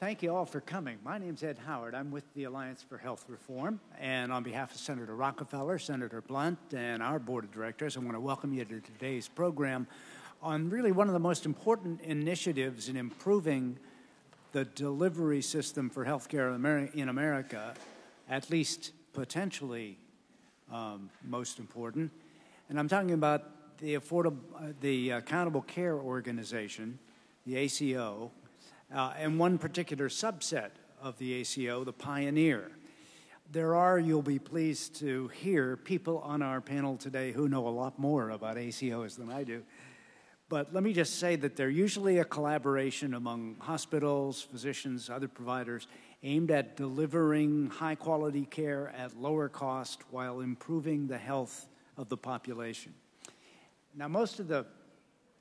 Thank you all for coming. My name's Ed Howard. I'm with the Alliance for Health Reform, and on behalf of Senator Rockefeller, Senator Blunt, and our board of directors, I want to welcome you to today's program on really one of the most important initiatives in improving the delivery system for healthcare in America, at least potentially most important. And I'm talking about the Accountable Care Organization, the ACO, and one particular subset of the ACO, the Pioneer. There are, you'll be pleased to hear, people on our panel today who know a lot more about ACOs than I do. But let me just say that they're usually a collaboration among hospitals, physicians, other providers, aimed at delivering high-quality care at lower cost while improving the health of the population. Now, most of the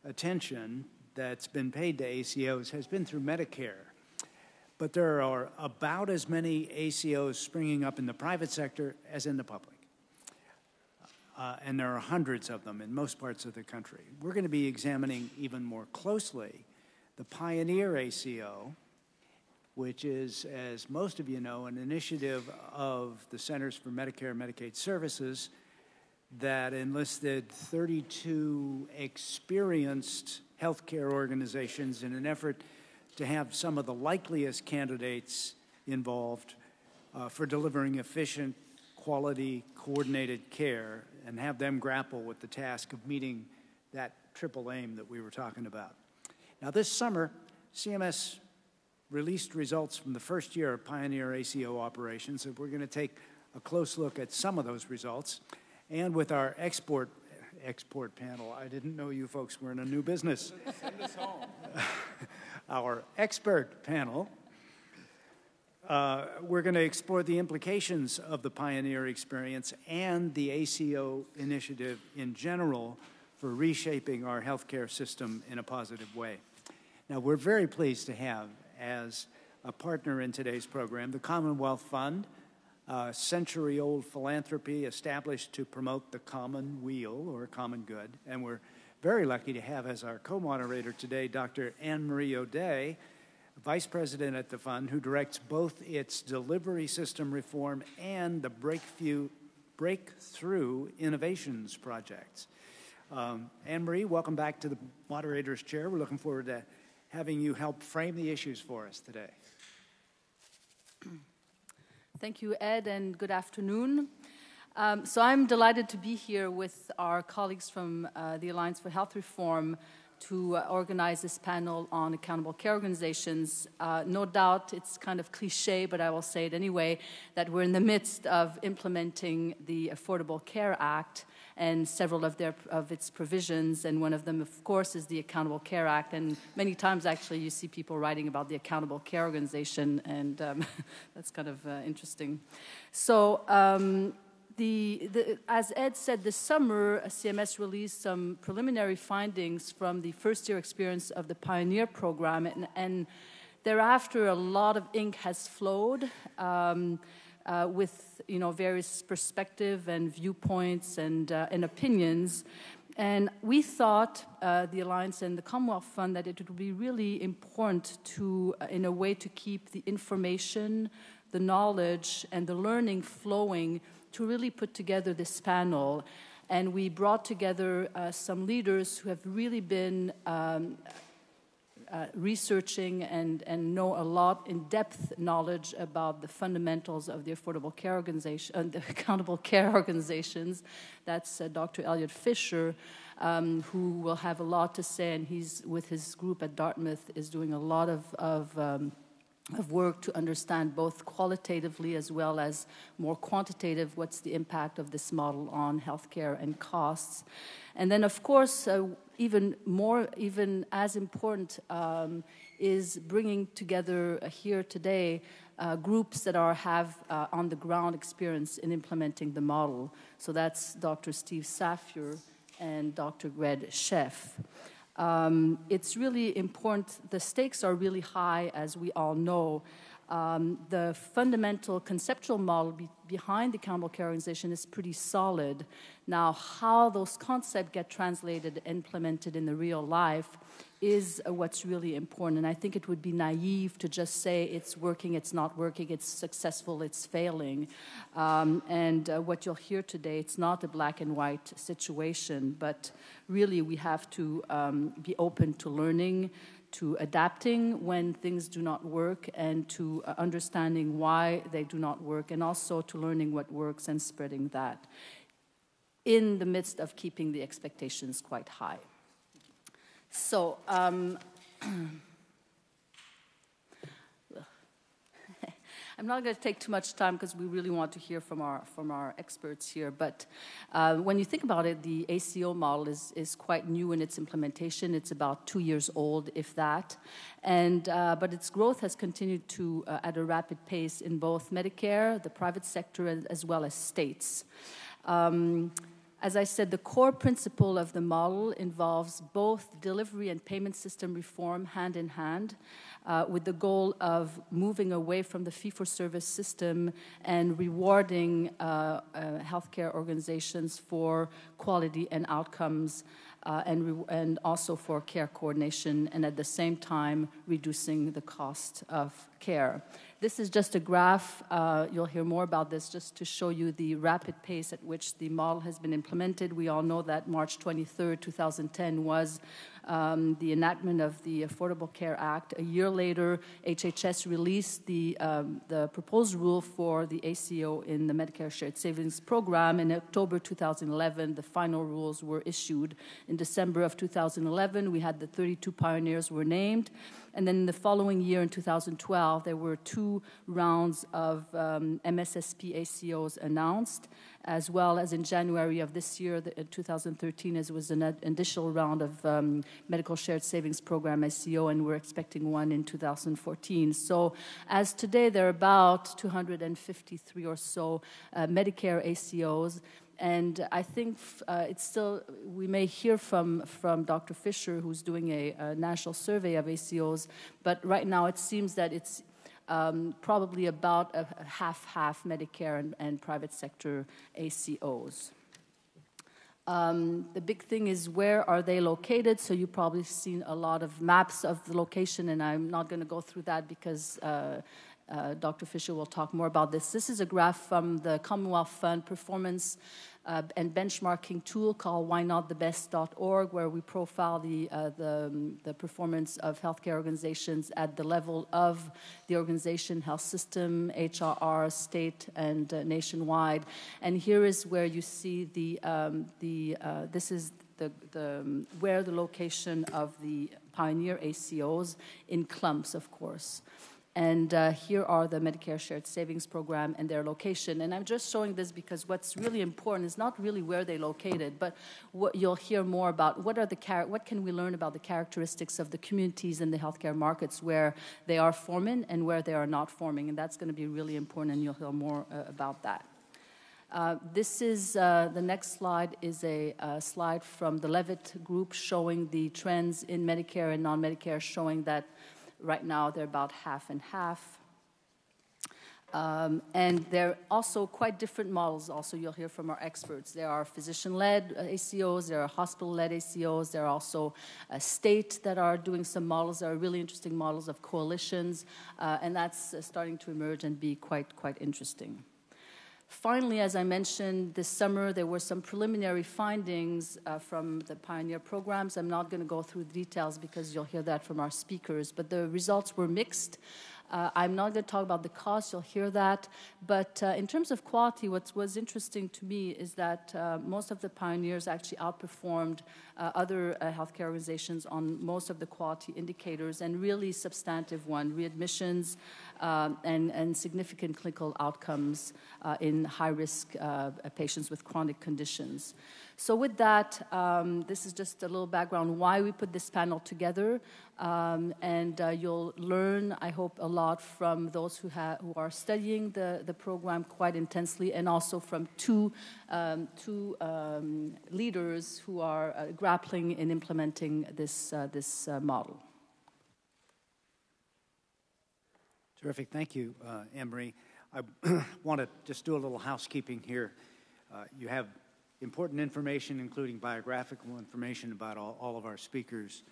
attention that's been paid to ACOs has been through Medicare, but there are about as many ACOs springing up in the private sector as in the public. And there are hundreds of them in most parts of the country. We're going to be examining even more closely the Pioneer ACO, which is, as most of you know, an initiative of the Centers for Medicare and Medicaid Services that enlisted 32 experienced healthcare organizations in an effort to have some of the likeliest candidates involved for delivering efficient, quality, coordinated care and have them grapple with the task of meeting that triple aim that we were talking about. Now, this summer, CMS released results from the first year of Pioneer ACO operations, and we're going to take a close look at some of those results. And with our export panel, I didn't know you folks were in a new business. Send us home. Our expert panel, we're going to explore the implications of the Pioneer experience and the ACO initiative in general for reshaping our healthcare system in a positive way. Now, we're very pleased to have as a partner in today's program the Commonwealth Fund, a century-old philanthropy established to promote the common weal or common good. And we're very lucky to have as our co-moderator today Dr. Anne-Marie O'Day, Vice President at the Fund, who directs both its delivery system reform and the Breakthrough Innovations projects. Anne-Marie, welcome back to the moderator's chair. We're looking forward to having you help frame the issues for us today. Thank you, Ed, and good afternoon. So I'm delighted to be here with our colleagues from the Alliance for Health Reform to organize this panel on accountable care organizations. No doubt it's kind of cliche, but I will say it anyway, that we're in the midst of implementing the Affordable Care Act and several of its provisions, and one of them, of course, is the Accountable Care Act, and many times, actually, you see people writing about the Accountable Care Organization, and that's kind of interesting. So, as Ed said, this summer, CMS released some preliminary findings from the first-year experience of the Pioneer program, and thereafter, a lot of ink has flowed with various perspectives and viewpoints and opinions. And we thought, the Alliance and the Commonwealth Fund, that it would be really important to, in a way, to keep the information, the knowledge, and the learning flowing to really put together this panel. And we brought together some leaders who have really been researching and know a lot in-depth knowledge about the fundamentals of the Affordable Care Organization, the Accountable Care Organizations. That's Dr. Elliot Fisher, who will have a lot to say, and he's, with his group at Dartmouth, is doing a lot of work to understand both qualitatively as well as more quantitative what's the impact of this model on healthcare and costs. And then, of course, even as important is bringing together here today groups that have on-the-ground experience in implementing the model. So that's Dr. Steve Safier and Dr. Greg Sheff. It's really important. The stakes are really high, as we all know. The fundamental conceptual model behind the accountable care organization is pretty solid. Now, how those concepts get translated, implemented in the real life is what's really important. And I think it would be naive to just say it's working, it's not working, it's successful, it's failing. What you'll hear today, it's not a black and white situation, but really we have to be open to learning, to adapting when things do not work, and to understanding why they do not work, and also to learning what works and spreading that in the midst of keeping the expectations quite high. So, I'm not going to take too much time because we really want to hear from our experts here. But when you think about it, the ACO model is quite new in its implementation. It's about 2 years old, if that. But its growth has continued to at a rapid pace in both Medicare, the private sector, as well as states. As I said, the core principle of the model involves both delivery and payment system reform hand in hand, with the goal of moving away from the fee-for-service system and rewarding healthcare organizations for quality and outcomes, and also for care coordination, and at the same time reducing the cost of care. This is just a graph, you'll hear more about this, just to show you the rapid pace at which the model has been implemented. We all know that March 23rd, 2010 was the enactment of the Affordable Care Act. A year later, HHS released the proposed rule for the ACO in the Medicare Shared Savings Program. In October 2011, the final rules were issued. In December of 2011, we had the 32 pioneers were named. And then the following year, in 2012, there were 2 rounds of MSSP ACOs announced, as well as in January of this year, 2013, as was an additional round of Medical Shared Savings Program ACO, and we're expecting one in 2014. So as today, there are about 253 or so Medicare ACOs. And I think it's still, we may hear from Dr. Fisher, who's doing a national survey of ACOs, but right now it seems that it's probably about a half-half Medicare and private sector ACOs. The big thing is, where are they located? So you've probably seen a lot of maps of the location, and I'm not going to go through that because Dr. Fisher will talk more about this. This is a graph from the Commonwealth Fund performance and benchmarking tool called whynotthebest.org, where we profile the performance of healthcare organizations at the level of the organization, health system, HRR, state, and nationwide. And here is where you see this is where the location of the Pioneer ACOs in clumps, of course. And here are the Medicare Shared Savings Program and their location. And I'm just showing this because what's really important is not really where they're located, but what you'll hear more about. What can we learn about the characteristics of the communities and the healthcare markets where they are forming and where they are not forming? And that's going to be really important, and you'll hear more about that. This is the next slide is a slide from the Levitt Group showing the trends in Medicare and non-Medicare, showing that right now they're about half and half. And they're also quite different models also you'll hear from our experts. There are physician-led ACOs, there are hospital-led ACOs, there are also state that are doing some models. There are really interesting models of coalitions, and that's starting to emerge and be quite interesting. Finally, as I mentioned, this summer there were some preliminary findings from the Pioneer programs. I'm not going to go through the details because you'll hear that from our speakers, but the results were mixed. I'm not going to talk about the cost, you'll hear that. But in terms of quality, what was interesting to me is that most of the pioneers actually outperformed other healthcare organizations on most of the quality indicators, and really substantive one, readmissions and significant clinical outcomes in high-risk patients with chronic conditions. So with that, this is just a little background why we put this panel together, and you'll learn, I hope, a lot from those who are studying the program quite intensely, and also from two leaders who are grappling in implementing this model. Terrific. Thank you, Anne-Marie. I want to just do a little housekeeping here. You have important information, including biographical information about all of our speakers,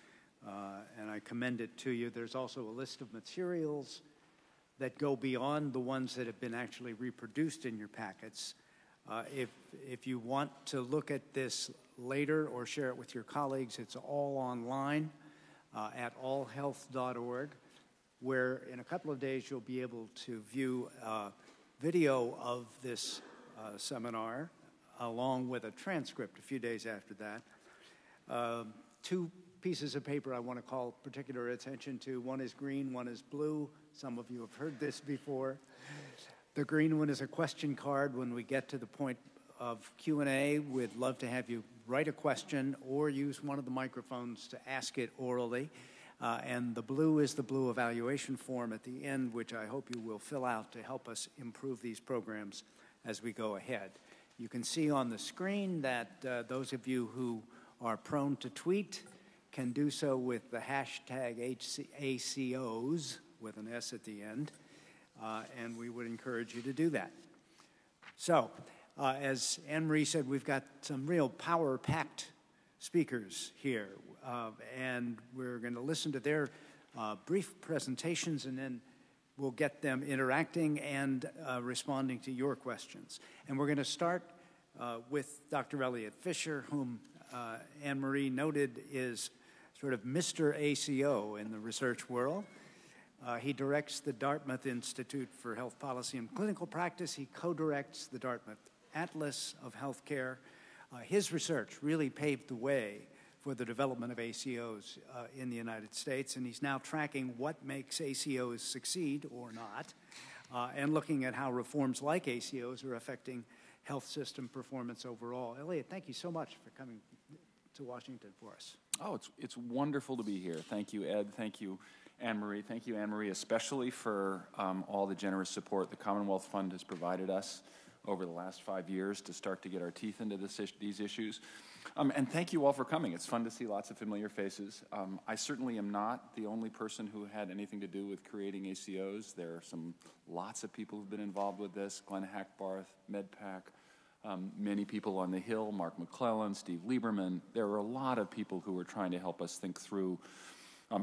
and I commend it to you. There's also a list of materials that go beyond the ones that have been actually reproduced in your packets. If you want to look at this later or share it with your colleagues, it's all online at allhealth.org, where in a couple of days you'll be able to view a video of this seminar along with a transcript a few days after that. Two pieces of paper I want to call particular attention to. One is green, one is blue. Some of you have heard this before. The green one is a question card. When we get to the point of Q&A, we'd love to have you write a question or use one of the microphones to ask it orally. And the blue is the blue evaluation form at the end, which I hope you will fill out to help us improve these programs as we go ahead. You can see on the screen that those of you who are prone to tweet can do so with the hashtag ACOs with an S at the end, and we would encourage you to do that. So, as Anne-Marie said, we've got some real power-packed speakers here, and we're going to listen to their brief presentations, and then we'll get them interacting and responding to your questions. And we're going to start with Dr. Elliot Fisher, whom Anne-Marie noted is sort of Mr. ACO in the research world. He directs the Dartmouth Institute for Health Policy and Clinical Practice. He co-directs the Dartmouth Atlas of Healthcare. His research really paved the way for the development of ACOs in the United States, and he's now tracking what makes ACOs succeed or not, and looking at how reforms like ACOs are affecting health system performance overall. Elliot, thank you so much for coming to Washington for us. Oh, it's wonderful to be here. Thank you, Ed. Thank you, Anne-Marie. Thank you, Anne-Marie, especially for all the generous support the Commonwealth Fund has provided us over the last 5 years to start to get our teeth into these issues. And thank you all for coming. It's fun to see lots of familiar faces. I certainly am not the only person who had anything to do with creating ACOs. There are lots of people who've been involved with this. Glenn Hackbarth, MedPAC, many people on the Hill, Mark McClellan, Steve Lieberman. There are a lot of people who are trying to help us think through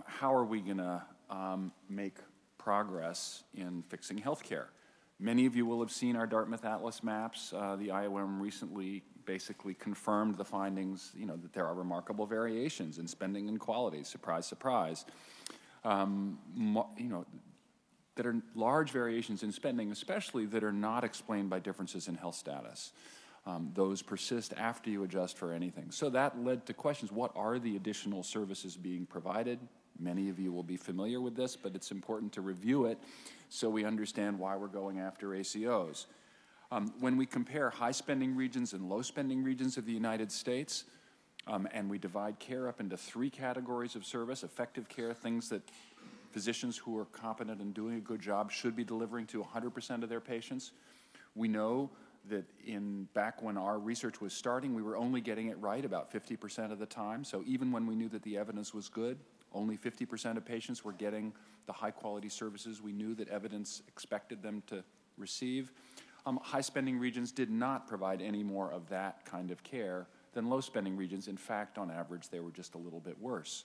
how are we going to make progress in fixing healthcare. Many of you will have seen our Dartmouth Atlas maps. The IOM recently basically confirmed the findings, that there are remarkable variations in spending and quality. Surprise, surprise. That are large variations in spending, especially that are not explained by differences in health status. Those persist after you adjust for anything. So that led to questions. What are the additional services being provided? Many of you will be familiar with this, but it's important to review it so we understand why we're going after ACOs. When we compare high-spending regions and low-spending regions of the United States, and we divide care up into 3 categories of service: effective care, things that physicians who are competent and doing a good job should be delivering to 100% of their patients. We know that back when our research was starting, we were only getting it right about 50% of the time. So even when we knew that the evidence was good, only 50% of patients were getting the high-quality services we knew that evidence expected them to receive. High-spending regions did not provide any more of that kind of care than low-spending regions. In fact, on average, they were just a little bit worse.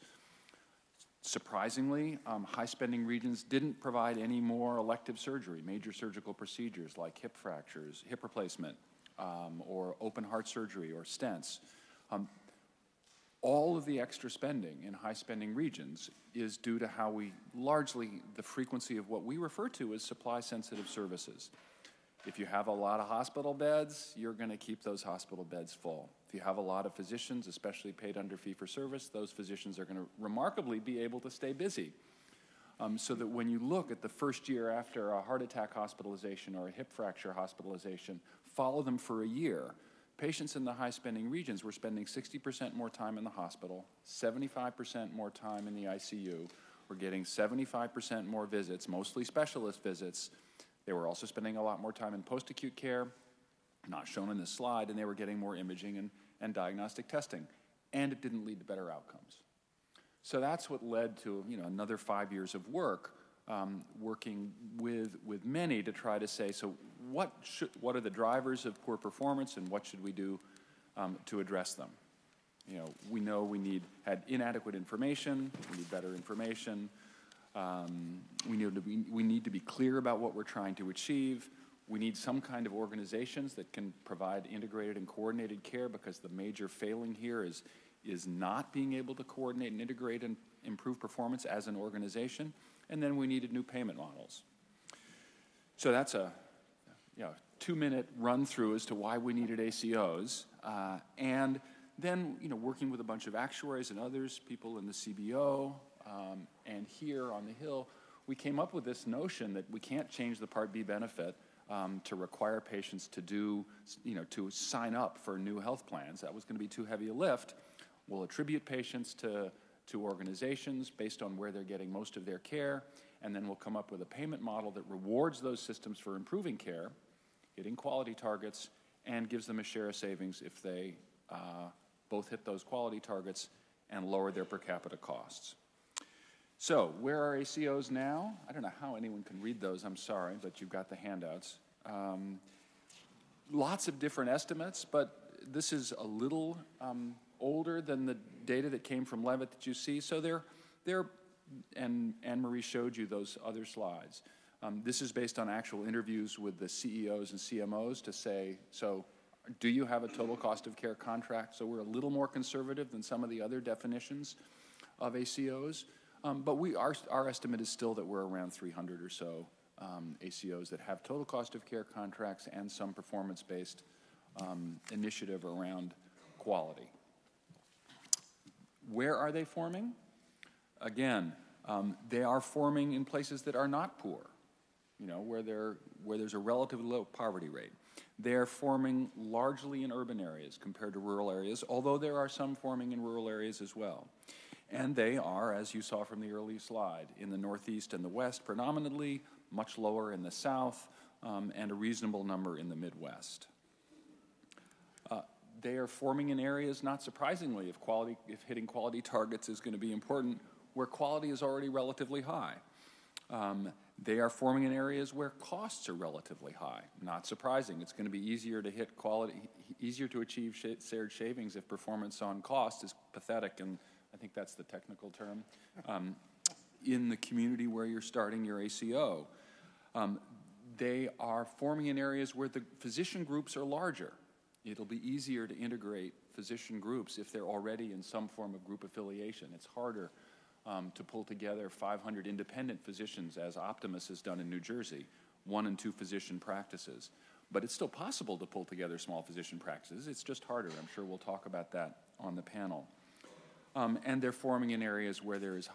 Surprisingly, high-spending regions didn't provide any more elective surgery, major surgical procedures like hip fractures, hip replacement, or open heart surgery or stents. All of the extra spending in high-spending regions is due to how the frequency of what we refer to as supply-sensitive services. If you have a lot of hospital beds, you're going to keep those hospital beds full. If you have a lot of physicians, especially paid under fee-for-service, those physicians are going to remarkably be able to stay busy. So that when you look at the first year after a heart attack hospitalization or a hip fracture hospitalization, follow them for a year. Patients in the high-spending regions were spending 60% more time in the hospital, 75% more time in the ICU. We're getting 75% more visits, mostly specialist visits. They were also spending a lot more time in post-acute care, not shown in this slide, and they were getting more imaging and diagnostic testing. And it didn't lead to better outcomes. So that's what led to another 5 years of work working with many to try to say, so what are the drivers of poor performance, and what should we do to address them? We know we had inadequate information. We need better information. We need to be clear about what we're trying to achieve. We need some kind of organizations that can provide integrated and coordinated care, because the major failing here is not being able to coordinate and integrate and improve performance as an organization. And then we needed new payment models. So that's a 2-minute run through as to why we needed ACOs. And then working with a bunch of actuaries and others, people in the CBO, and here on the Hill, we came up with this notion that we can't change the Part B benefit to require patients to sign up for new health plans. That was going to be too heavy a lift. We'll attribute patients to organizations based on where they're getting most of their care, and then we'll come up with a payment model that rewards those systems for improving care, hitting quality targets, and gives them a share of savings if they both hit those quality targets and lower their per capita costs. So, where are ACOs now? I don't know how anyone can read those, I'm sorry, but you've got the handouts. Lots of different estimates, but this is a little older than the data that came from Levitt that you see. So and Anne-Marie showed you those other slides. This is based on actual interviews with the CEOs and CMOs to say, so do you have a total cost of care contract? So we're a little more conservative than some of the other definitions of ACOs. But our estimate is still that we're around 300 or so ACOs that have total cost of care contracts and some performance-based initiative around quality. Where are they forming? Again, they are forming in places that are not poor, where there's a relatively low poverty rate. They're forming largely in urban areas compared to rural areas, although there are some forming in rural areas as well. And they are, as you saw from the early slide, in the Northeast and the West predominantly, much lower in the South, and a reasonable number in the Midwest. They are forming in areas, not surprisingly, if hitting quality targets is going to be important, where quality is already relatively high. They are forming in areas where costs are relatively high. Not surprising. It's going to be easier to hit quality, easier to achieve shared savings if performance on cost is pathetic, and I think that's the technical term, in the community where you're starting your ACO. They are forming in areas where the physician groups are larger. It'll be easier to integrate physician groups if they're already in some form of group affiliation. It's harder to pull together 500 independent physicians, as Optimus has done in New Jersey, 1 and 2 physician practices. But it's still possible to pull together small physician practices. It's just harder. I'm sure we'll talk about that on the panel. And they're forming in areas where there is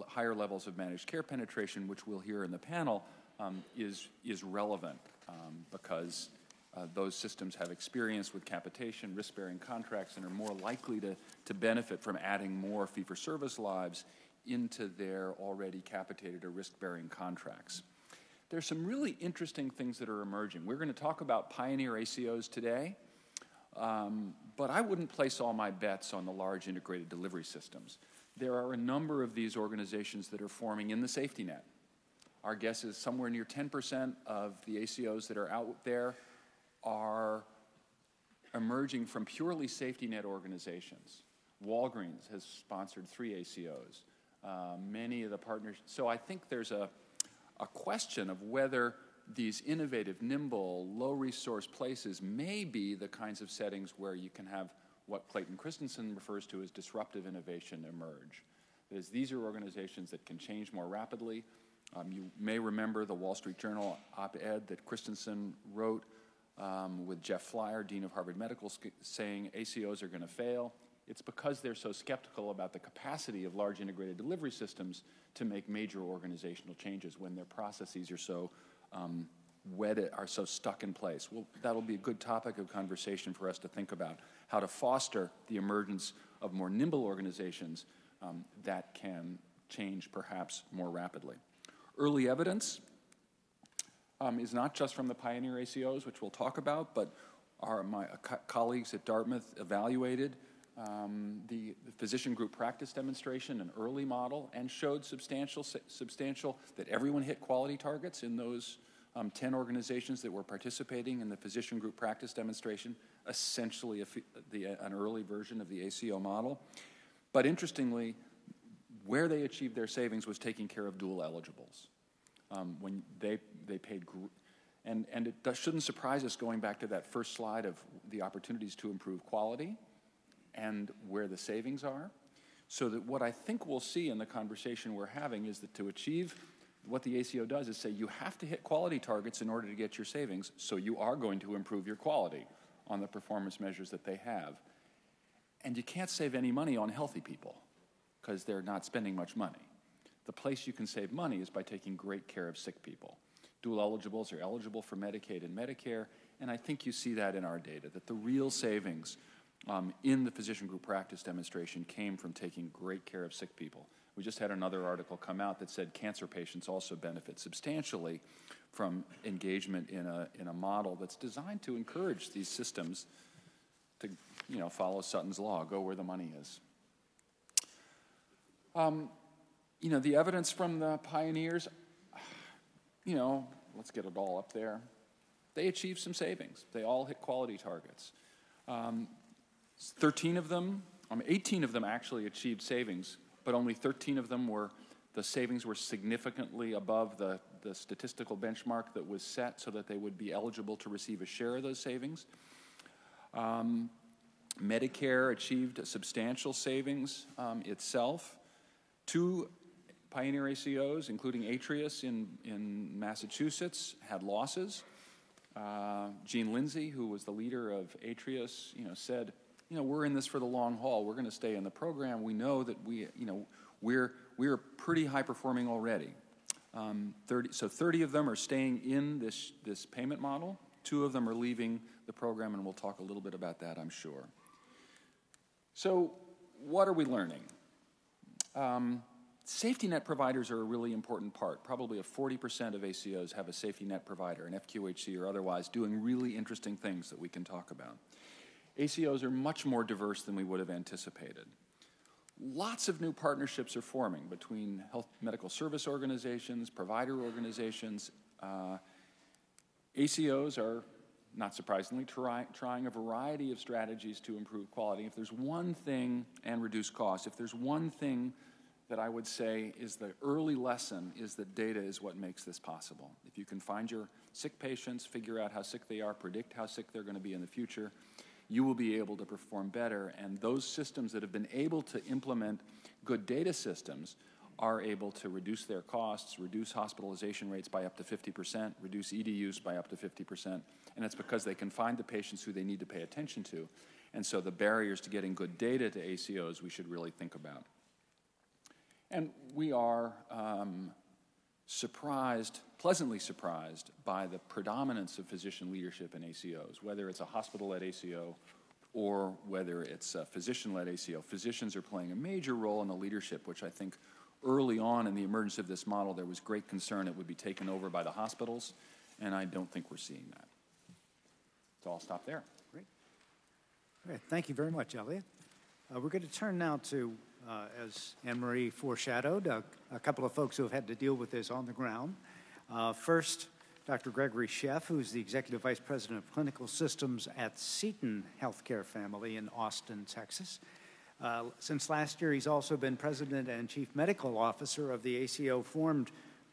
higher levels of managed care penetration, which we'll hear in the panel is relevant because those systems have experience with capitation, risk-bearing contracts, and are more likely to benefit from adding more fee-for-service lives into their already capitated or risk-bearing contracts. There's some really interesting things that are emerging. We're going to talk about Pioneer ACOs today, but I wouldn't place all my bets on the large integrated delivery systems. There are a number of these organizations that are forming in the safety net. Our guess is somewhere near 10% of the ACOs that are out there are emerging from purely safety net organizations. Walgreens has sponsored 3 ACOs. Many of the partners. So I think there's a question of whether these innovative, nimble, low-resource places may be the kinds of settings where you can have what Clayton Christensen refers to as disruptive innovation emerge. That is, these are organizations that can change more rapidly. You may remember the Wall Street Journal op-ed that Christensen wrote with Jeff Flyer, Dean of Harvard Medical, saying ACOs are going to fail. It's because they're so skeptical about the capacity of large integrated delivery systems to make major organizational changes when their processes are so are so stuck in place. Well, that'll be a good topic of conversation for us to think about, how to foster the emergence of more nimble organizations that can change perhaps more rapidly. Early evidence is not just from the Pioneer ACOs, which we'll talk about, but my colleagues at Dartmouth evaluated the physician group practice demonstration, an early model, and showed substantial that everyone hit quality targets in those 10 organizations that were participating in the physician group practice demonstration, essentially an early version of the ACO model. But interestingly, where they achieved their savings was taking care of dual eligibles. When they paid, and it shouldn't surprise us going back to that first slide of the opportunities to improve quality and where the savings are. So that what I think we'll see in the conversation we're having is that to achieve what the ACO does is say you have to hit quality targets in order to get your savings, so you are going to improve your quality on the performance measures that they have. And you can't save any money on healthy people because they're not spending much money. The place you can save money is by taking great care of sick people. Dual eligibles are eligible for Medicaid and Medicare, and I think you see that in our data, that the real savings in the physician group practice demonstration came from taking great care of sick people. We just had another article come out that said cancer patients also benefit substantially from engagement in a model that's designed to encourage these systems to, follow Sutton's law, go where the money is. The evidence from the pioneers, let's get it all up there. They achieved some savings. They all hit quality targets. 18 of them actually achieved savings, but only 13 of them the savings were significantly above the statistical benchmark that was set so that they would be eligible to receive a share of those savings. Medicare achieved a substantial savings itself. 2 Pioneer ACOs, including Atrius in Massachusetts, had losses. Gene Lindsay, who was the leader of Atrius, said, we're in this for the long haul. We're going to stay in the program. We know that we're pretty high performing already. 30 of them are staying in this payment model. 2 of them are leaving the program, and we'll talk a little bit about that, I'm sure. So what are we learning? Safety net providers are a really important part. Probably 40% of ACOs have a safety net provider, an FQHC or otherwise, doing really interesting things that we can talk about. ACOs are much more diverse than we would have anticipated. Lots of new partnerships are forming between health medical service organizations, provider organizations. ACOs are, not surprisingly, trying a variety of strategies to improve quality. If there's one thing, and reduce costs, if there's one thing that I would say is the early lesson is that data is what makes this possible. If you can find your sick patients, figure out how sick they are, predict how sick they're going to be in the future, you will be able to perform better. And those systems that have been able to implement good data systems are able to reduce their costs, reduce hospitalization rates by up to 50%, reduce ED use by up to 50%. And it's because they can find the patients who they need to pay attention to. And so the barriers to getting good data to ACOs we should really think about. And we are pleasantly surprised by the predominance of physician leadership in ACOs, whether it's a hospital-led ACO or whether it's a physician-led ACO. Physicians are playing a major role in the leadership, which I think early on in the emergence of this model, there was great concern it would be taken over by the hospitals, and I don't think we're seeing that. So I'll stop there. Great. All right, thank you very much, Elliot. We're going to turn now to, as Anne-Marie foreshadowed, a couple of folks who have had to deal with this on the ground. First, Dr. Gregory Sheff, who's the Executive Vice President of Clinical Systems at Seton Healthcare Family in Austin, Texas. Since last year, he's also been President and Chief Medical Officer of the ACO formed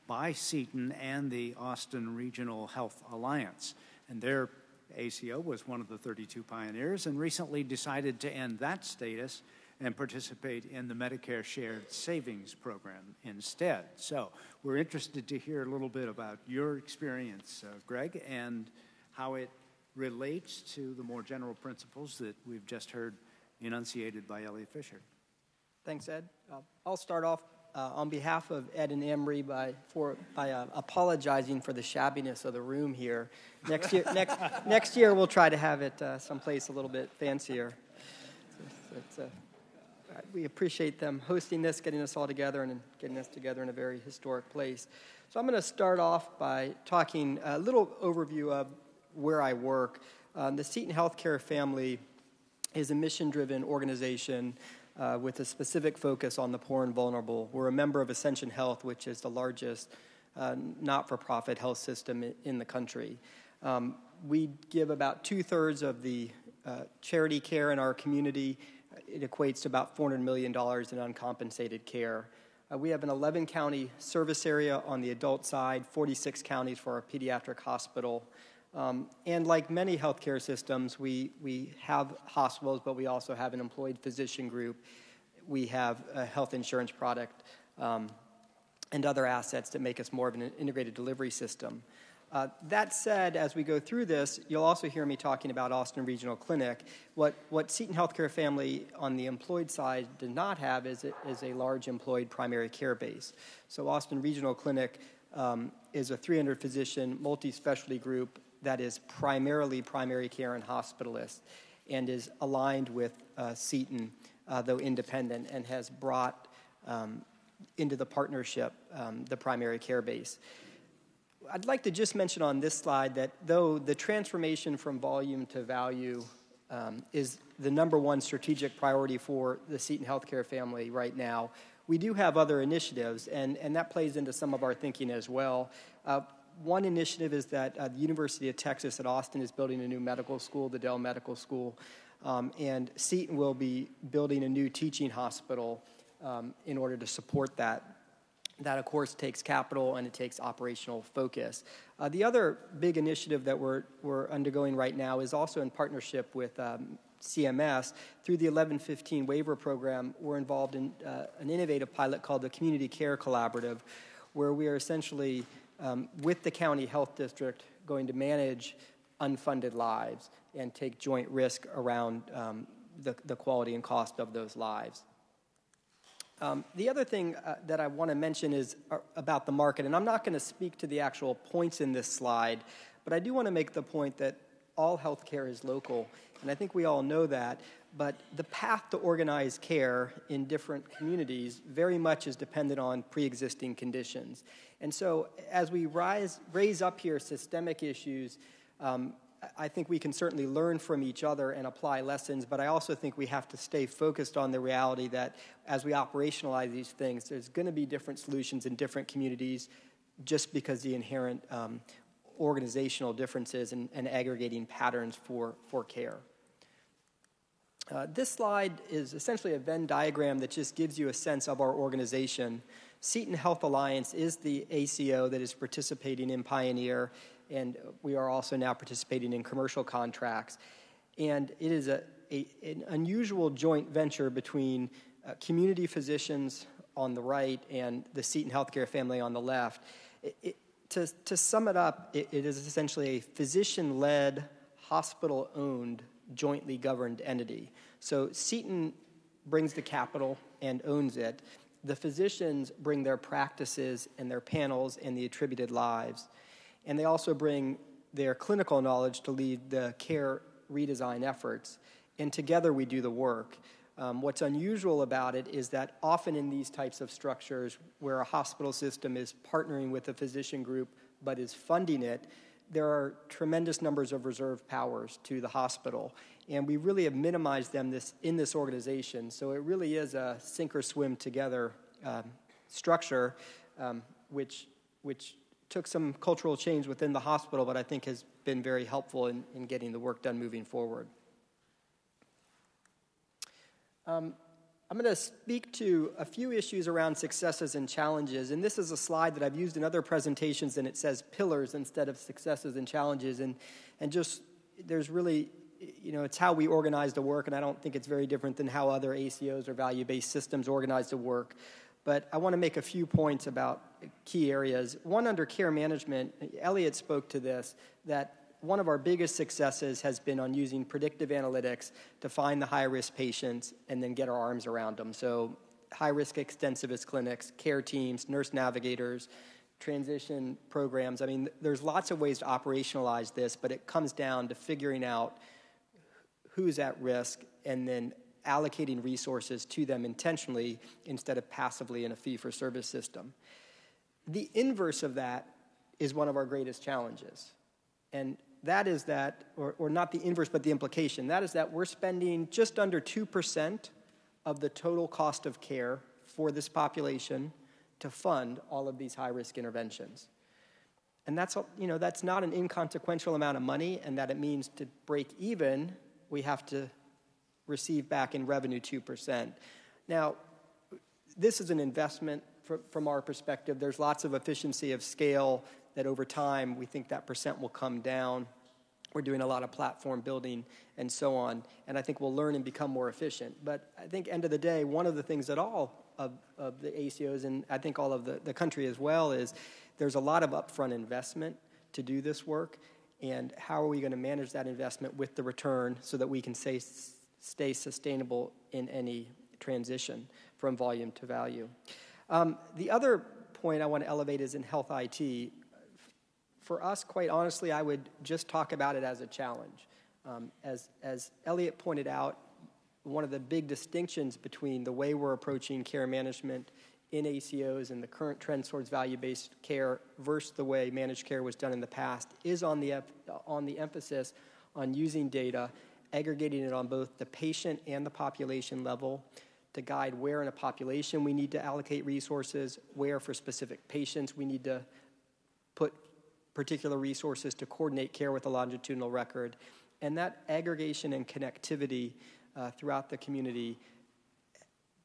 by Seton and the Austin Regional Health Alliance. And their ACO was one of the 32 pioneers and recently decided to end that status and participate in the Medicare Shared Savings Program instead. So we're interested to hear a little bit about your experience, Greg, and how it relates to the more general principles that we've just heard enunciated by Elliot Fisher. Thanks, Ed. I'll start off on behalf of Ed and Emery by apologizing for the shabbiness of the room here. Next year we'll try to have it someplace a little bit fancier. We appreciate them hosting this, getting us all together, and getting us together in a very historic place. So I'm going to start off by talking a little overview of where I work. The Seton Healthcare family is a mission-driven organization with a specific focus on the poor and vulnerable. We're a member of Ascension Health, which is the largest not-for-profit health system in the country. We give about 2/3 of the charity care in our community. It equates to about $400 million in uncompensated care. We have an 11-county service area on the adult side, 46 counties for our pediatric hospital. And like many healthcare systems, we have hospitals, but we also have an employed physician group. We have a health insurance product and other assets that make us more of an integrated delivery system. That said, as we go through this, you'll also hear me talking about Austin Regional Clinic. What Seton Healthcare family on the employed side did not have is a large employed primary care base. So Austin Regional Clinic is a 300-physician multi-specialty group that is primarily primary care and hospitalist and is aligned with Seton, though independent, and has brought into the partnership the primary care base. I'd like to just mention on this slide that though the transformation from volume to value is the #1 strategic priority for the Seton Healthcare family right now, we do have other initiatives, and that plays into some of our thinking as well. One initiative is that the University of Texas at Austin is building a new medical school, the Dell Medical School, and Seton will be building a new teaching hospital in order to support that. That, of course, takes capital and it takes operational focus. The other big initiative that we're undergoing right now is also in partnership with CMS. Through the 1115 waiver program, we're involved in an innovative pilot called the Community Care Collaborative, where we are essentially, with the county health district, going to manage unfunded lives and take joint risk around the quality and cost of those lives. The other thing that I want to mention is about the market, and I'm not going to speak to the actual points in this slide, but I do want to make the point that all healthcare is local, and I think we all know that, but the path to organized care in different communities very much is dependent on pre-existing conditions. And so as we raise up here systemic issues, I think we can certainly learn from each other and apply lessons, but I also think we have to stay focused on the reality that as we operationalize these things, there's going to be different solutions in different communities just because the inherent organizational differences and aggregating patterns for care. This slide is essentially a Venn diagram that just gives you a sense of our organization. Seton Health Alliance is the ACO that is participating in Pioneer, and we are also now participating in commercial contracts. And it is an unusual joint venture between community physicians on the right and the Seton Healthcare family on the left. To sum it up, it is essentially a physician-led, hospital-owned, jointly governed entity. So Seton brings the capital and owns it. The physicians bring their practices and their panels and the attributed lives. And they also bring their clinical knowledge to lead the care redesign efforts. And together we do the work. What's unusual about it is that often in these types of structures where a hospital system is partnering with a physician group but is funding it, there are tremendous numbers of reserve powers to the hospital. And we really have minimized them in this organization. So it really is a sink or swim together structure, which took some cultural change within the hospital, but I think has been very helpful in getting the work done moving forward. I'm going to speak to a few issues around successes and challenges, and this is a slide that I've used in other presentations, and it says pillars instead of successes and challenges, and just there's really, it's how we organize the work, and I don't think it's very different than how other ACOs or value-based systems organize the work. But I want to make a few points about key areas. One, under care management, Elliot spoke to this, that one of our biggest successes has been on using predictive analytics to find the high-risk patients and then get our arms around them. So high-risk extensivist clinics, care teams, nurse navigators, transition programs. I mean, there's lots of ways to operationalize this, but it comes down to figuring out who's at risk and then allocating resources to them intentionally instead of passively in a fee-for-service system. The inverse of that is one of our greatest challenges. And that is that, or not the inverse, but the implication. That is that we're spending just under 2% of the total cost of care for this population to fund all of these high-risk interventions. And that's not an inconsequential amount of money, and that it means to break even, we have to receive back in revenue 2%. Now, this is an investment from our perspective. There's lots of efficiency of scale that over time we think that percent will come down. We're doing a lot of platform building and so on, and I think we'll learn and become more efficient. But I think end of the day, one of the things that all of the ACOs, and I think all of the country as well, is there's a lot of upfront investment to do this work, and how are we going to manage that investment with the return so that we can stay sustainable in any transition from volume to value. The other point I want to elevate is in health IT. For us, quite honestly, I would just talk about it as a challenge. As Elliot pointed out, one of the big distinctions between the way we're approaching care management in ACOs and the current trend towards value-based care versus the way managed care was done in the past is on the emphasis on using data, aggregating it on both the patient and the population level to guide where in a population we need to allocate resources, where for specific patients we need to put particular resources to coordinate care with a longitudinal record. And that aggregation and connectivity throughout the community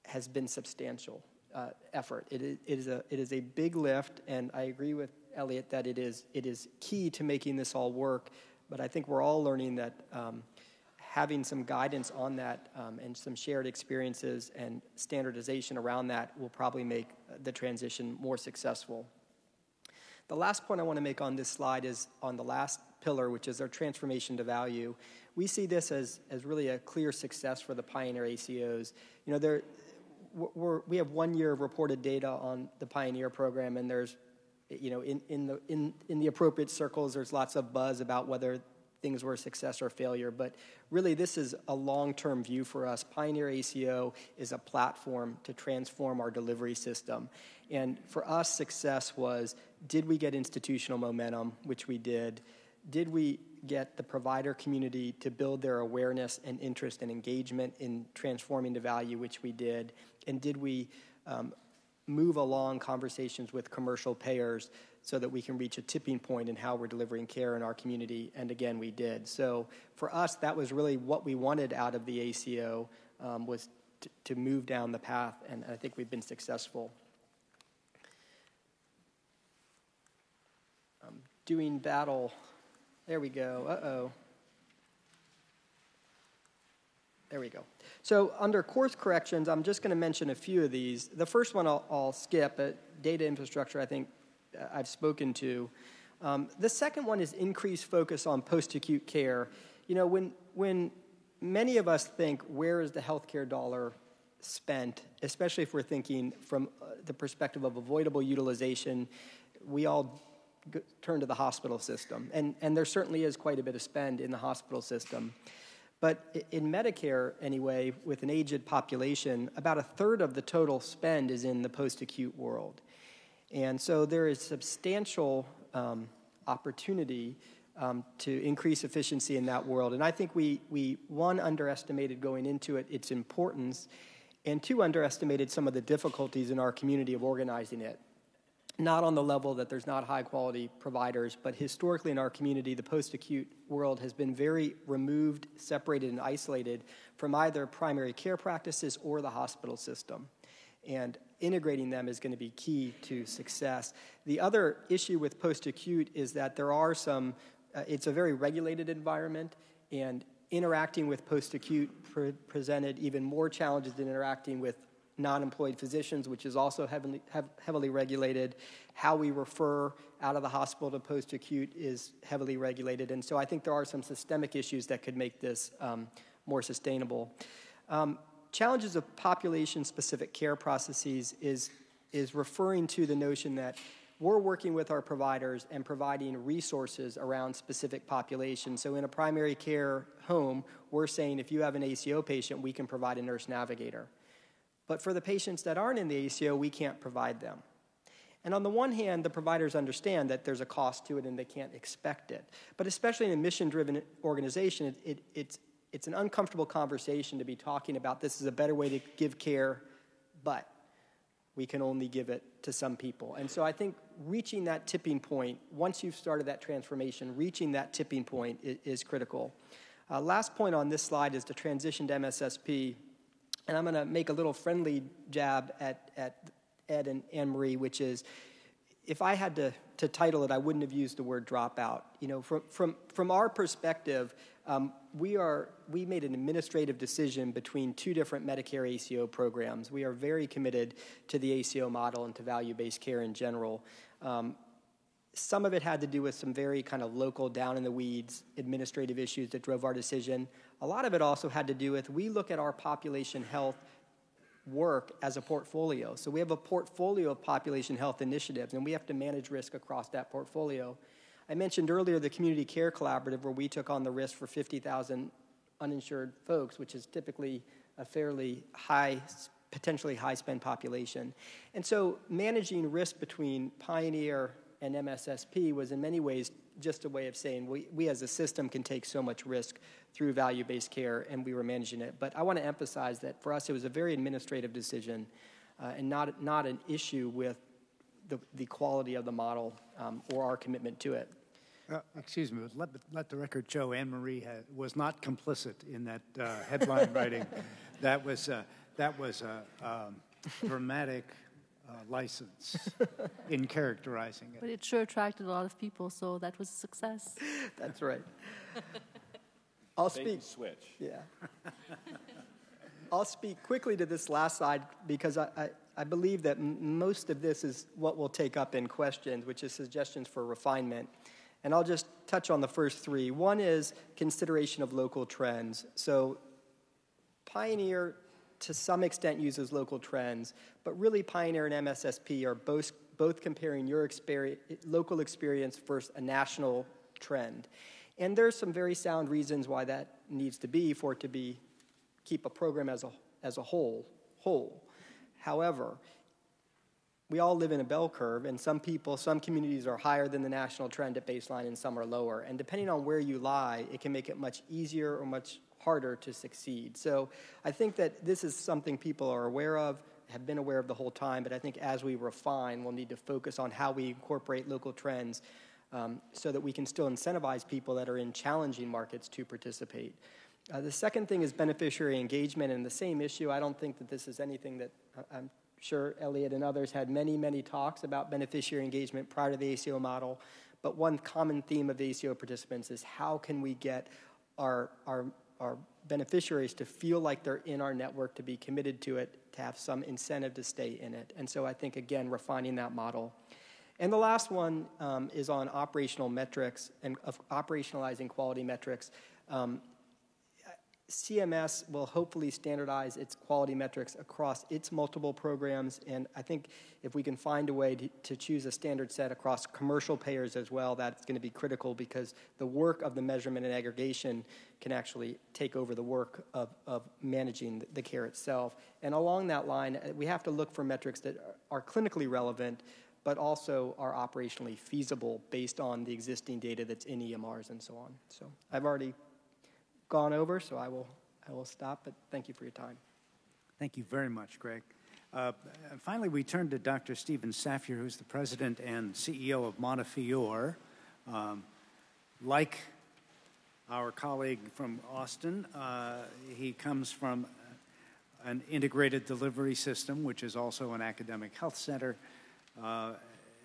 has been substantial effort. It is a big lift, and I agree with Elliot that it is key to making this all work, but I think we're all learning that having some guidance on that and some shared experiences and standardization around that will probably make the transition more successful. The last point I want to make on this slide is on the last pillar, which is our transformation to value. We see this as really a clear success for the Pioneer ACOs. We have 1 year of reported data on the Pioneer program, and there's, in the appropriate circles, there's lots of buzz about whether things were a success or failure, but really this is a long-term view for us. Pioneer ACO is a platform to transform our delivery system. And for us, success was, did we get institutional momentum, which we did? Did we get the provider community to build their awareness and interest and engagement in transforming to value, which we did? And did we move along conversations with commercial payers so that we can reach a tipping point in how we're delivering care in our community? And again, we did. So for us, that was really what we wanted out of the ACO, was to move down the path, and I think we've been successful. Doing battle. There we go. Uh-oh. There we go. So under course corrections, I'm just going to mention a few of these. The first one I'll skip, data infrastructure, I think I've spoken to. The second one is increased focus on post-acute care. When many of us think, where is the healthcare dollar spent, especially if we're thinking from the perspective of avoidable utilization, we all turn to the hospital system. And there certainly is quite a bit of spend in the hospital system. But in Medicare, anyway, with an aged population, about a third of the total spend is in the post-acute world. And so there is substantial opportunity to increase efficiency in that world. And I think we one, underestimated going into it its importance, and two, underestimated some of the difficulties in our community of organizing it. Not on the level that there's not high-quality providers, but historically in our community, the post-acute world has been very removed, separated, and isolated from either primary care practices or the hospital system. And integrating them is going to be key to success. The other issue with post-acute is that there are it's a very regulated environment, and interacting with post-acute presented even more challenges than interacting with non-employed physicians, which is also heavily regulated. How we refer out of the hospital to post-acute is heavily regulated. And so I think there are some systemic issues that could make this more sustainable. Challenges of population-specific care processes is referring to the notion that we're working with our providers and providing resources around specific populations. So in a primary care home, we're saying if you have an ACO patient, we can provide a nurse navigator. But for the patients that aren't in the ACO, we can't provide them. And on the one hand, the providers understand that there's a cost to it and they can't expect it. But especially in a mission-driven organization, it's an uncomfortable conversation to be talking about this is a better way to give care, but we can only give it to some people. And so I think reaching that tipping point, once you've started that transformation, reaching that tipping point is critical. Last point on this slide is the transition to MSSP. And I'm going to make a little friendly jab at Ed and Anne-Marie, which is, if I had to title it, I wouldn't have used the word dropout. You know, from our perspective, we made an administrative decision between two different Medicare ACO programs. We are very committed to the ACO model and to value-based care in general. Some of it had to do with some very kind of local, down-in-the-weeds administrative issues that drove our decision. A lot of it also had to do with, we look at our population health work as a portfolio. So we have a portfolio of population health initiatives, and we have to manage risk across that portfolio. I mentioned earlier the Community Care Collaborative, where we took on the risk for 50,000 uninsured folks, which is typically a fairly high, potentially high-spend population. And so managing risk between Pioneer and MSSP was in many ways just a way of saying we as a system can take so much risk through value-based care, and we were managing it. But I want to emphasize that for us it was a very administrative decision and not an issue with the quality of the model or our commitment to it. Excuse me, but let the record show Anne-Marie was not complicit in that headline writing. That was a dramatic license in characterizing it. But it sure attracted a lot of people, so that was a success. That's right. I'll speak. Switch. Yeah. I'll speak quickly to this last slide because I believe that most of this is what we'll take up in questions, which is suggestions for refinement. And I'll just touch on the first three. One is consideration of local trends. So Pioneer, to some extent, uses local trends, but really Pioneer and MSSP are both comparing your local experience versus a national trend. And there's some very sound reasons why that needs to be for it to keep a program as a whole. However, we all live in a bell curve, and some communities are higher than the national trend at baseline and some are lower. And depending on where you lie, it can make it much easier or much harder to succeed. So I think that this is something people are aware of, have been aware of the whole time, but I think as we refine, we'll need to focus on how we incorporate local trends so that we can still incentivize people that are in challenging markets to participate. The second thing is beneficiary engagement, and the same issue. I don't think that this is anything that I'm sure Elliot and others had many, many talks about beneficiary engagement prior to the ACO model, but one common theme of ACO participants is how can we get our beneficiaries to feel like they're in our network, to be committed to it, to have some incentive to stay in it. And so I think, again, refining that model. And the last one is on operational metrics and of operationalizing quality metrics. CMS will hopefully standardize its quality metrics across its multiple programs, and I think if we can find a way to choose a standard set across commercial payers as well, that's going to be critical because the work of the measurement and aggregation can actually take over the work of managing the care itself. And along that line, we have to look for metrics that are clinically relevant, but also are operationally feasible based on the existing data that's in EMRs and so on. So I've already gone over, so I will stop, but thank you for your time. Thank you very much, Greg. Finally, we turn to Dr. Stephen Safir, who's the president and CEO of Montefiore. Like our colleague from Austin, he comes from an integrated delivery system, which is also an academic health center,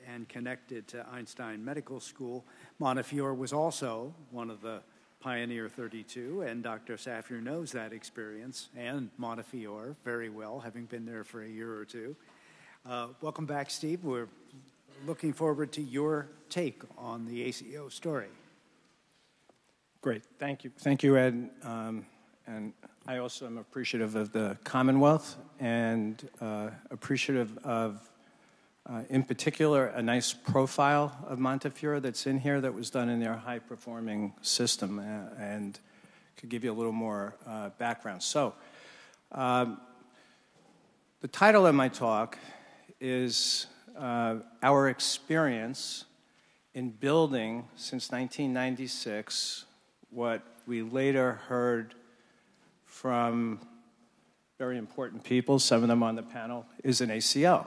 and connected to Einstein Medical School. Montefiore was also one of the Pioneer 32, and Dr. Safir knows that experience and Montefiore very well, having been there for a year or two. Welcome back, Steve. We're looking forward to your take on the ACO story. Great. Thank you. Thank you, Ed. And I also am appreciative of the Commonwealth and appreciative of in particular, a nice profile of Montefiore that's in here that was done in their high-performing system and could give you a little more background. So, the title of my talk is our experience in building, since 1996, what we later heard from very important people, some of them on the panel, is an ACO.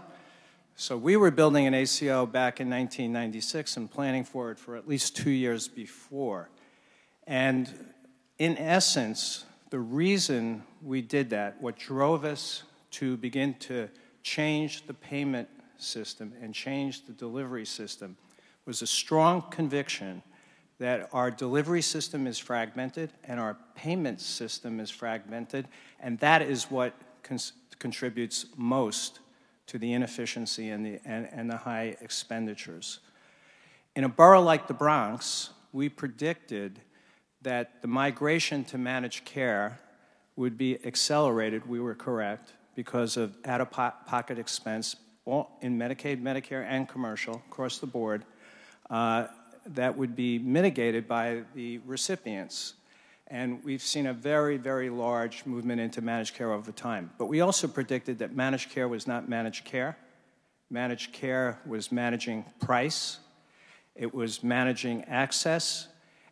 So we were building an ACO back in 1996 and planning for it for at least 2 years before. And in essence, the reason we did that, what drove us to begin to change the payment system and change the delivery system, was a strong conviction that our delivery system is fragmented and our payment system is fragmented, and that is what contributes most to the inefficiency and the high expenditures. In a borough like the Bronx, we predicted that the migration to managed care would be accelerated, we were correct, because of out-of-pocket expense in Medicaid, Medicare, and commercial, across the board, that would be mitigated by the recipients. And we've seen a very, very large movement into managed care over time. But we also predicted that managed care was not managed care. Managed care was managing price, it was managing access,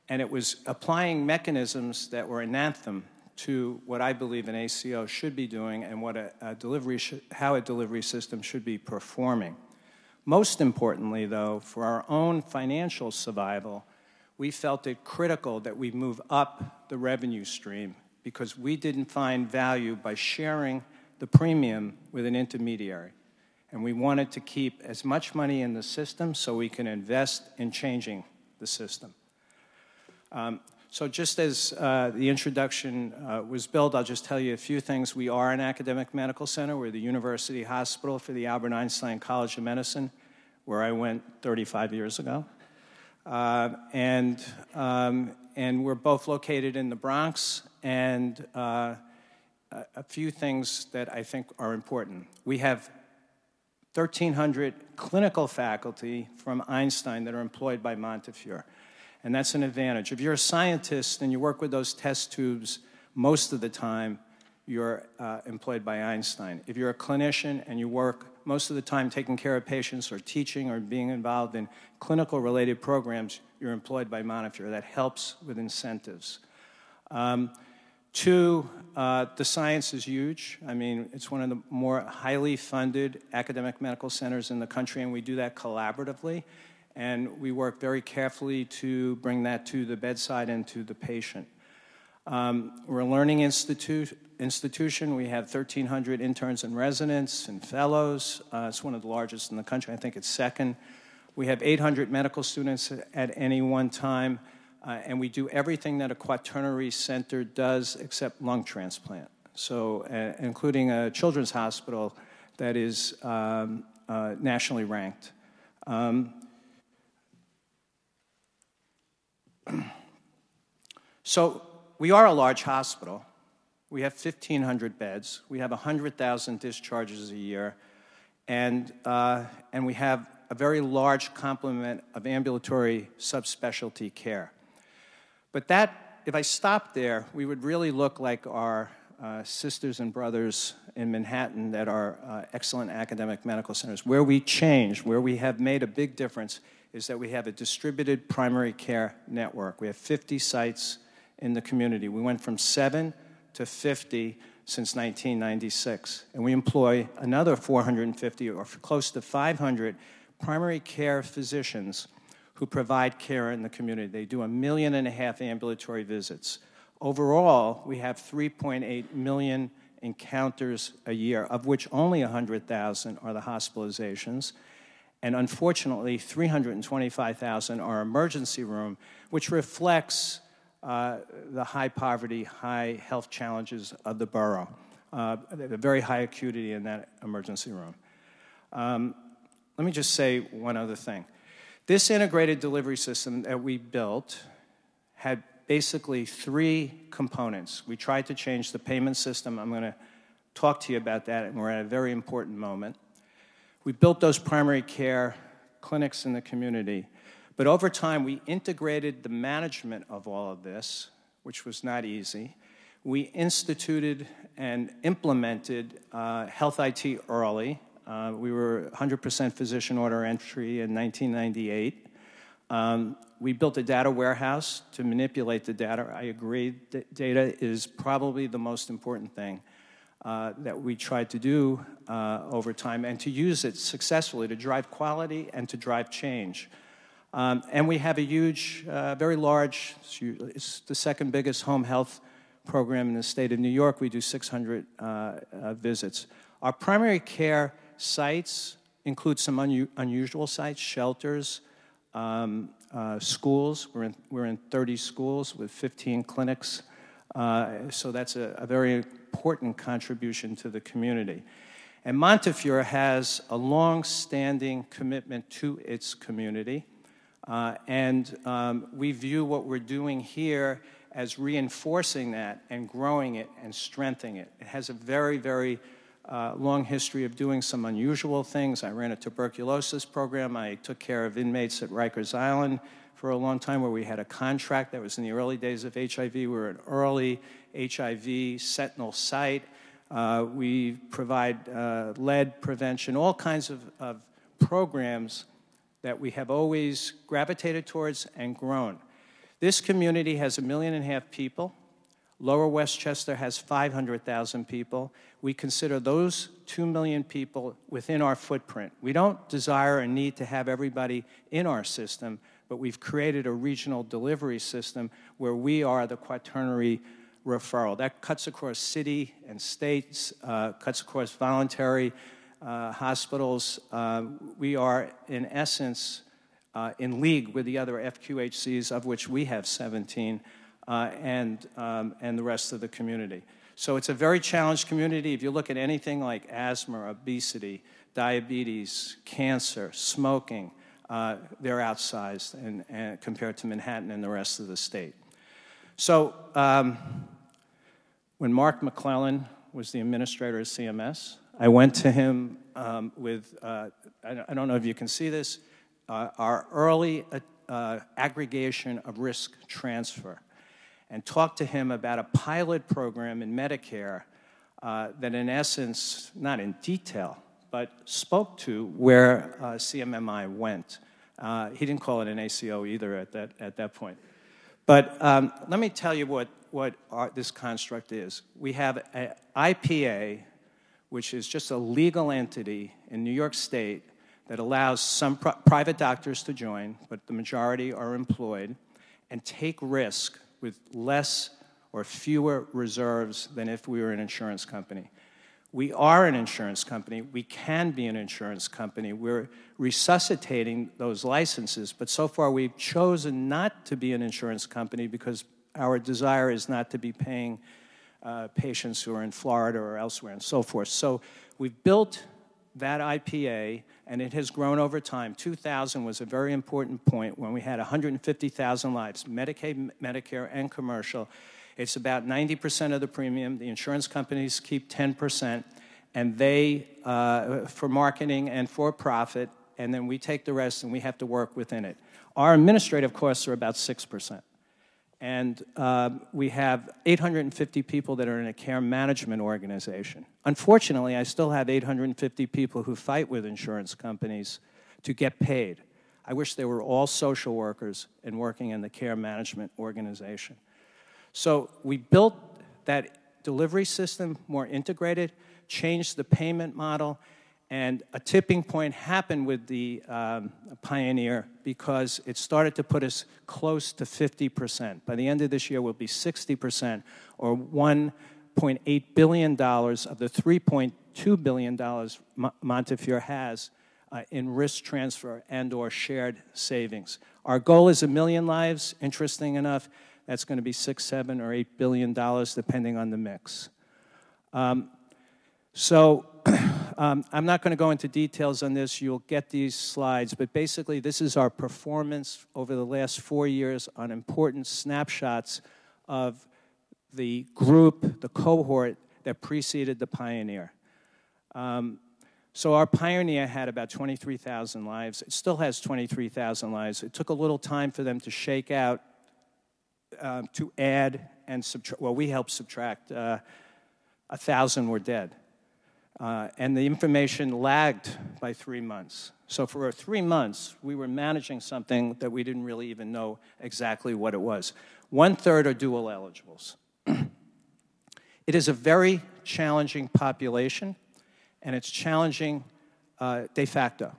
and it was applying mechanisms that were an anthem to what I believe an ACO should be doing and what how a delivery system should be performing. Most importantly, though, for our own financial survival, we felt it critical that we move up the revenue stream because we didn't find value by sharing the premium with an intermediary. And we wanted to keep as much money in the system so we can invest in changing the system. So just as the introduction was built, I'll just tell you a few things. We are an academic medical center. We're the university hospital for the Albert Einstein College of Medicine, where I went 35 years ago. And we're both located in the Bronx, and a few things that I think are important. We have 1,300 clinical faculty from Einstein that are employed by Montefiore. And that's an advantage. If you're a scientist and you work with those test tubes, most of the time you're employed by Einstein. If you're a clinician and you work most of the time taking care of patients or teaching or being involved in clinical-related programs, you're employed by Montefiore. That helps with incentives. Two, the science is huge. I mean, it's one of the more highly funded academic medical centers in the country, and we do that collaboratively. And we work very carefully to bring that to the bedside and to the patient. We're a learning institution. We have 1,300 interns and residents and fellows. It's one of the largest in the country. I think it's second. We have 800 medical students at any one time, and we do everything that a quaternary center does except lung transplant. So, including a children's hospital that is nationally ranked. So we are a large hospital. We have 1,500 beds. We have 100,000 discharges a year. And we have a very large complement of ambulatory subspecialty care. But that, if I stopped there, we would really look like our sisters and brothers in Manhattan that are excellent academic medical centers. Where we change, where we have made a big difference, is that we have a distributed primary care network. We have 50 sites in the community. We went from 7 to 50 since 1996. And we employ another 450 or close to 500 primary care physicians who provide care in the community. They do 1.5 million ambulatory visits. Overall, we have 3.8 million encounters a year, of which only 100,000 are the hospitalizations. And unfortunately, 325,000 are emergency room, which reflects the high poverty, high health challenges of the borough, the very high acuity in that emergency room. Let me just say one other thing. This integrated delivery system that we built had basically 3 components. We tried to change the payment system. I'm going to talk to you about that, and we're at a very important moment. We built those primary care clinics in the community, but over time we integrated the management of all of this, which was not easy. We instituted and implemented health IT early, We were 100% physician order entry in 1998. We built a data warehouse to manipulate the data. I agree that data is probably the most important thing that we tried to do over time, and to use it successfully to drive quality and to drive change. And we have a huge, very large, it's the second biggest home health program in the state of New York. We do 600 visits. Our primary care sites include some unusual sites, shelters, schools. We're in 30 schools with 15 clinics. So that's a very important contribution to the community. And Montefiore has a long-standing commitment to its community. We view what we're doing here as reinforcing that and growing it and strengthening it. It has a very, very long history of doing some unusual things. I ran a tuberculosis program. I took care of inmates at Rikers Island for a long time, where we had a contract. That was in the early days of HIV. We were an early HIV sentinel site. We provide lead prevention, all kinds of programs that we have always gravitated towards and grown. This community has 1.5 million people. Lower Westchester has 500,000 people. We consider those 2 million people within our footprint. We don't desire or need to have everybody in our system, but we've created a regional delivery system where we are the quaternary referral. That cuts across city and states, cuts across voluntary hospitals. We are, in essence, in league with the other FQHCs, of which we have 17, and the rest of the community. So it's a very challenged community. If you look at anything like asthma, obesity, diabetes, cancer, smoking, they're outsized and compared to Manhattan and the rest of the state. So when Mark McClellan was the administrator of CMS, I went to him with, I don't know if you can see this, our early aggregation of risk transfer, and talked to him about a pilot program in Medicare that in essence, not in detail, but spoke to where CMMI went. He didn't call it an ACO either at that point. But let me tell you what this construct is. We have an IPA, which is just a legal entity in New York State that allows some private doctors to join, but the majority are employed, and take risk with less or fewer reserves than if we were an insurance company. We are an insurance company. We can be an insurance company. We're resuscitating those licenses, but so far we've chosen not to be an insurance company because our desire is not to be paying patients who are in Florida or elsewhere and so forth. So we've built that IPA, and it has grown over time. 2000 was a very important point when we had 150,000 lives, Medicaid, Medicare, and commercial. It's about 90% of the premium. The insurance companies keep 10%, and they, for marketing and for profit, and then we take the rest and we have to work within it. Our administrative costs are about 6%. And we have 850 people that are in a care management organization. Unfortunately, I still have 850 people who fight with insurance companies to get paid. I wish they were all social workers and working in the care management organization. So we built that delivery system more integrated, changed the payment model, and a tipping point happened with the Pioneer because it started to put us close to 50%. By the end of this year, we'll be 60%, or $1.8 billion of the $3.2 billion Montefiore has in risk transfer and or shared savings. Our goal is 1 million lives. Interesting enough, that's going to be $6, $7, or $8 billion, depending on the mix. I'm not going to go into details on this. You'll get these slides. But basically, this is our performance over the last 4 years on important snapshots of the group, the cohort that preceded the Pioneer. So our Pioneer had about 23,000 lives. It still has 23,000 lives. It took a little time for them to shake out, to add and subtract. Well, we helped subtract. 1,000 were dead. And the information lagged by 3 months. So for 3 months, we were managing something that we didn't really even know exactly what it was. 1/3 are dual eligibles. It is a very challenging population, and it's challenging de facto,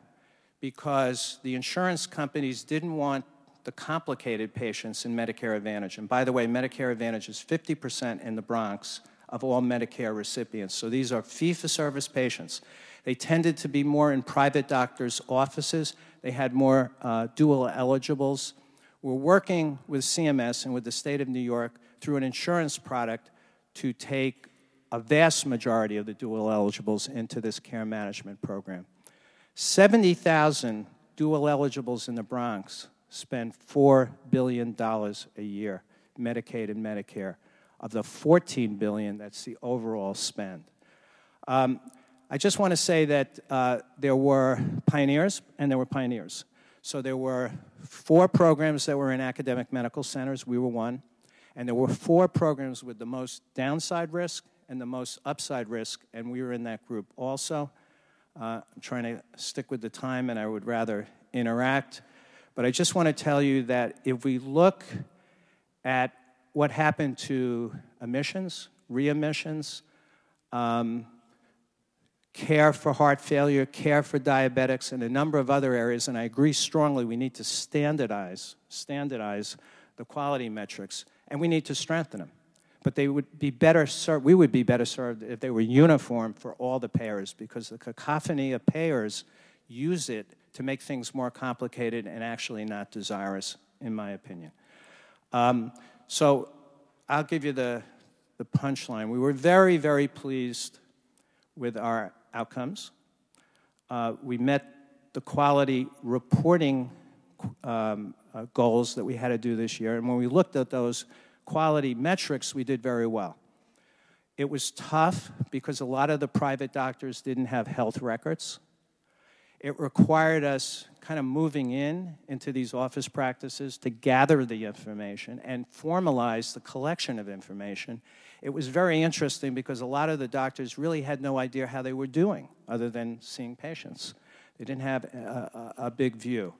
because the insurance companies didn't want the complicated patients in Medicare Advantage. And by the way, Medicare Advantage is 50% in the Bronx of all Medicare recipients. So these are fee-for-service patients. They tended to be more in private doctors' offices. They had more dual eligibles. We're working with CMS and with the state of New York through an insurance product to take a vast majority of the dual eligibles into this care management program. 70,000 dual eligibles in the Bronx spend $4 billion a year, Medicaid and Medicare, of the $14 billion that's the overall spend. I just want to say that there were pioneers and there were pioneers. So there were 4 programs that were in academic medical centers. We were one. And there were 4 programs with the most downside risk and the most upside risk, and we were in that group also. I'm trying to stick with the time, and I would rather interact. But I just want to tell you that if we look at what happened to admissions, readmissions, care for heart failure, care for diabetics, and a number of other areas, and I agree strongly we need to standardize the quality metrics, and we need to strengthen them. But they would be better served, we would be better served if they were uniform for all the payers, because the cacophony of payers use it to make things more complicated and actually not desirous, in my opinion. So I'll give you the punchline. We were very, very pleased with our outcomes. We met the quality reporting goals that we had to do this year, and when we looked at those quality metrics, we did very well. It was tough because a lot of the private doctors didn't have health records. It required us kind of moving into these office practices to gather the information and formalize the collection of information. It was very interesting because a lot of the doctors really had no idea how they were doing other than seeing patients. They didn't have a big view.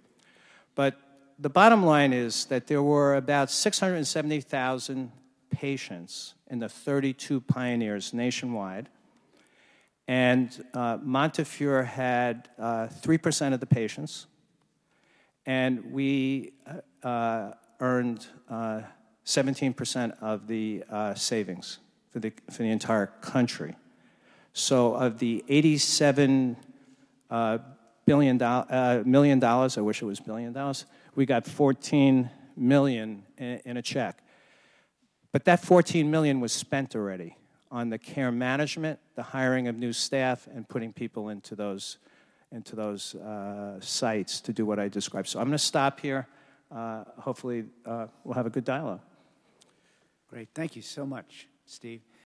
But the bottom line is that there were about 670,000 patients in the 32 pioneers nationwide, and Montefiore had 3% of the patients, and we earned 17% of the savings for the entire country. So of the $87 million, I wish it was $1 billion, we got $14 million in a check. But that $14 million was spent already on the care management, the hiring of new staff, and putting people into those sites to do what I described. So I'm going to stop here. Hopefully, we'll have a good dialogue. Great. Thank you so much, Steve.